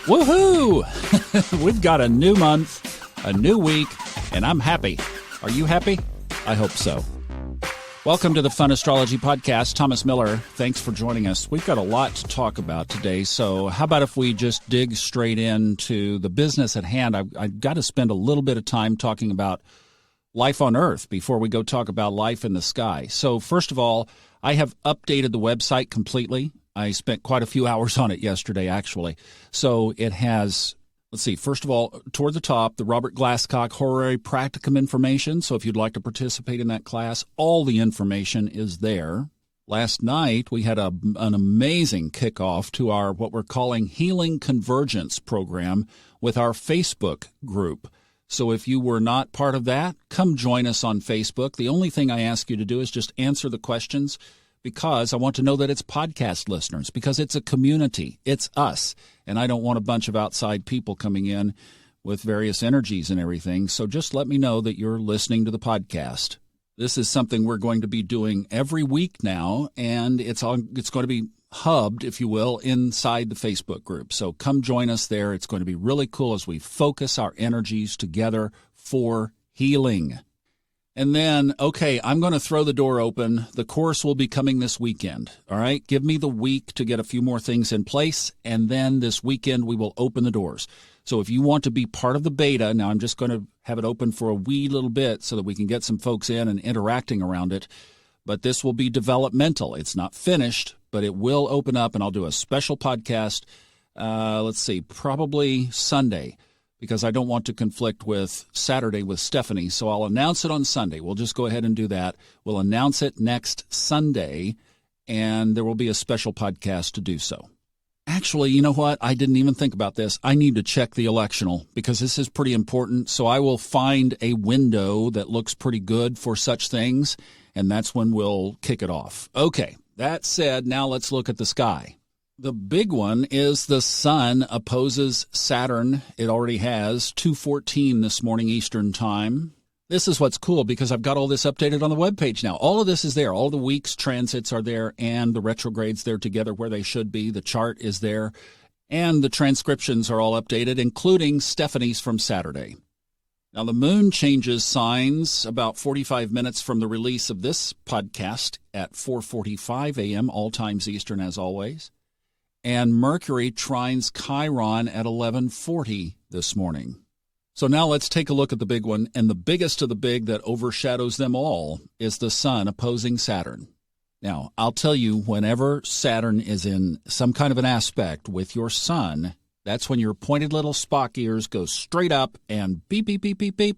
Woohoo! We've got a new month, a new week, and I'm happy. Are you happy? I hope so. Welcome to the Fun Astrology Podcast. Thomas Miller, thanks for joining us. We've got a lot to talk about today, so how about if we just dig straight into the business at hand? I've got to spend a little bit of time talking about life on Earth before we go talk about life in the sky. So first of all, I have updated the website completely. I spent quite a few hours on it yesterday, actually. So it has, let's see, first of all, toward the top, the Robert Glasscock Horary Practicum information. So if you'd like to participate in that class, all the information is there. Last night, we had an amazing kickoff to our what we're calling Healing Convergence program with our Facebook group. So if you were not part of that, come join us on Facebook. The only thing I ask you to do is just answer the questions, because I want to know that it's podcast listeners, because it's a community. It's us. And I don't want a bunch of outside people coming in with various energies and everything. So just let me know that you're listening to the podcast. This is something we're going to be doing every week now, and it's going to be hubbed, if you will, inside the Facebook group. So come join us there. It's going to be really cool as we focus our energies together for healing. And then, okay, I'm going to throw the door open. The course will be coming this weekend, all right? Give me the week to get a few more things in place, and then this weekend we will open the doors. So if you want to be part of the beta, now I'm just going to have it open for a wee little bit so that we can get some folks in and interacting around it. But this will be developmental. It's not finished, but it will open up, and I'll do a special podcast, probably Sunday, because I don't want to conflict with Saturday with Stephanie. So I'll announce it on Sunday. We'll just go ahead and do that. We'll announce it next Sunday, and there will be a special podcast to do so. Actually, you know what? I didn't even think about this. I need to check the electional, because this is pretty important. So I will find a window that looks pretty good for such things, and that's when we'll kick it off. Okay, that said, now let's look at the sky. The big one is the sun opposes Saturn. It already has 2:14 this morning Eastern time. This is what's cool, because I've got all this updated on the webpage now. All of this is there. All the week's transits are there, and the retrogrades there together where they should be. The chart is there, and the transcriptions are all updated, including Stephanie's from Saturday. Now, the moon changes signs about 45 minutes from the release of this podcast at 4:45 a.m., all times Eastern as always. And Mercury trines Chiron at 11:40 this morning. So now let's take a look at the big one, and the biggest of the big that overshadows them all is the sun opposing Saturn. Now, I'll tell you, whenever Saturn is in some kind of an aspect with your sun, that's when your pointed little Spock ears go straight up and beep, beep, beep, beep, beep,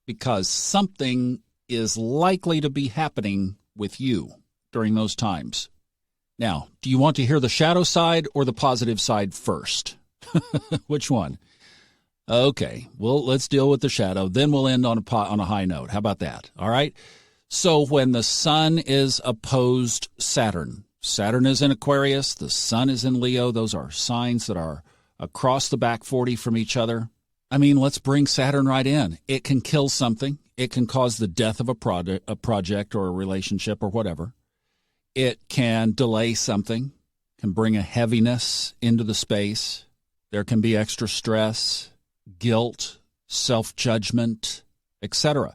because something is likely to be happening with you during those times. Now, do you want to hear the shadow side or the positive side first? Which one? Okay, well, let's deal with the shadow. Then we'll end on a high note. How about that? All right? So when the sun is opposed Saturn, Saturn is in Aquarius, the sun is in Leo. Those are signs that are across the back 40 from each other. I mean, let's bring Saturn right in. It can kill something. It can cause the death of a project or a relationship or whatever. It can delay something, can bring a heaviness into the space. There can be extra stress, guilt, self-judgment, etc.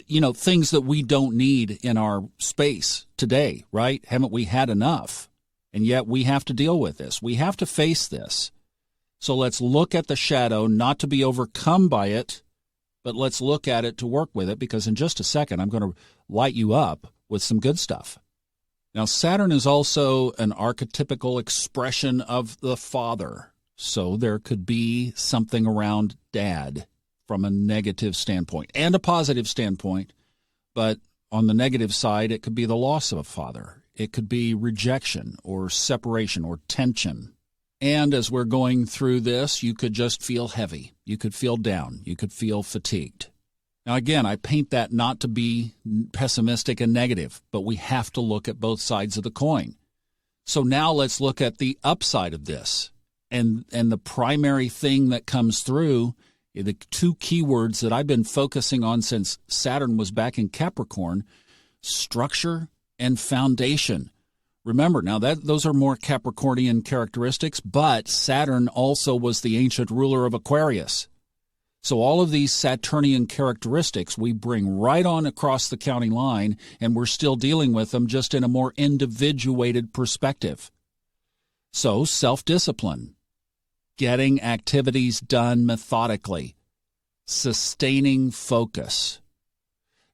You know, things that we don't need in our space today, right? Haven't we had enough? And yet we have to deal with this. We have to face this. So let's look at the shadow, not to be overcome by it, but let's look at it to work with it, because in just a second I'm going to light you up with some good stuff. Now, Saturn is also an archetypical expression of the father. So there could be something around dad from a negative standpoint and a positive standpoint. But on the negative side, it could be the loss of a father. It could be rejection or separation or tension. And as we're going through this, you could just feel heavy. You could feel down. You could feel fatigued. Now, again, I paint that not to be pessimistic and negative, but we have to look at both sides of the coin. So now let's look at the upside of this. And the primary thing that comes through, the two keywords that I've been focusing on since Saturn was back in Capricorn, structure and foundation. Remember, now those are more Capricornian characteristics, but Saturn also was the ancient ruler of Aquarius. So all of these Saturnian characteristics we bring right on across the county line, and we're still dealing with them just in a more individuated perspective. So self-discipline, getting activities done methodically, sustaining focus.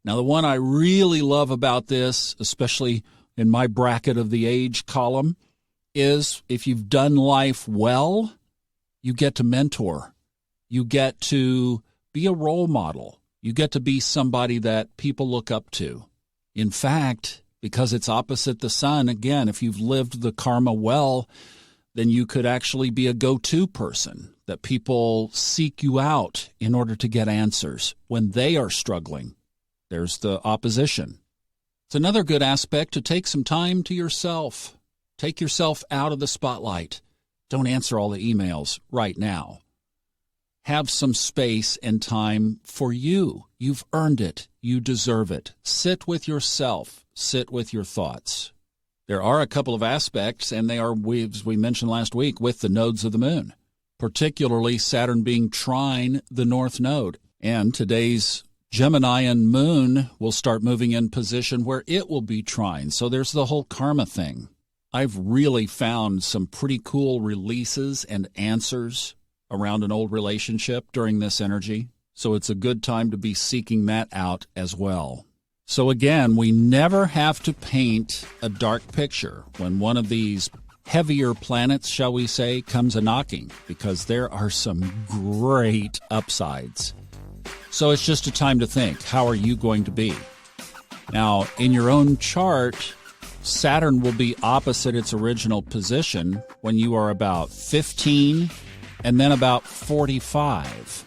Now, the one I really love about this, especially in my bracket of the age column, is if you've done life well, you get to mentor. You get to be a role model. You get to be somebody that people look up to. In fact, because it's opposite the sun, again, if you've lived the karma well, then you could actually be a go-to person that people seek you out in order to get answers when they are struggling. There's the opposition. It's another good aspect to take some time to yourself. Take yourself out of the spotlight. Don't answer all the emails right now. Have some space and time for you. You've earned it. You deserve it. Sit with yourself. Sit with your thoughts. There are a couple of aspects, and they are, as we mentioned last week, with the nodes of the moon, particularly Saturn being trine the north node. And today's Geminian moon will start moving in position where it will be trine. So there's the whole karma thing. I've really found some pretty cool releases and answers around an old relationship during this energy. So it's a good time to be seeking that out as well. So again, we never have to paint a dark picture when one of these heavier planets, shall we say, comes a-knocking, because there are some great upsides. So it's just a time to think, how are you going to be? Now, in your own chart, Saturn will be opposite its original position when you are about 15 and then about 45.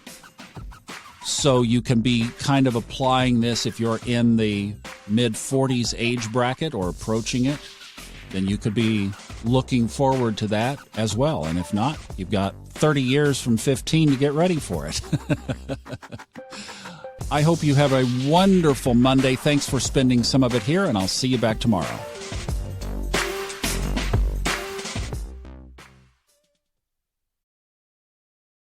So you can be kind of applying this if you're in the mid-40s age bracket or approaching it, then you could be looking forward to that as well. And if not, you've got 30 years from 15 to get ready for it. I hope you have a wonderful Monday. Thanks for spending some of it here, and I'll see you back tomorrow.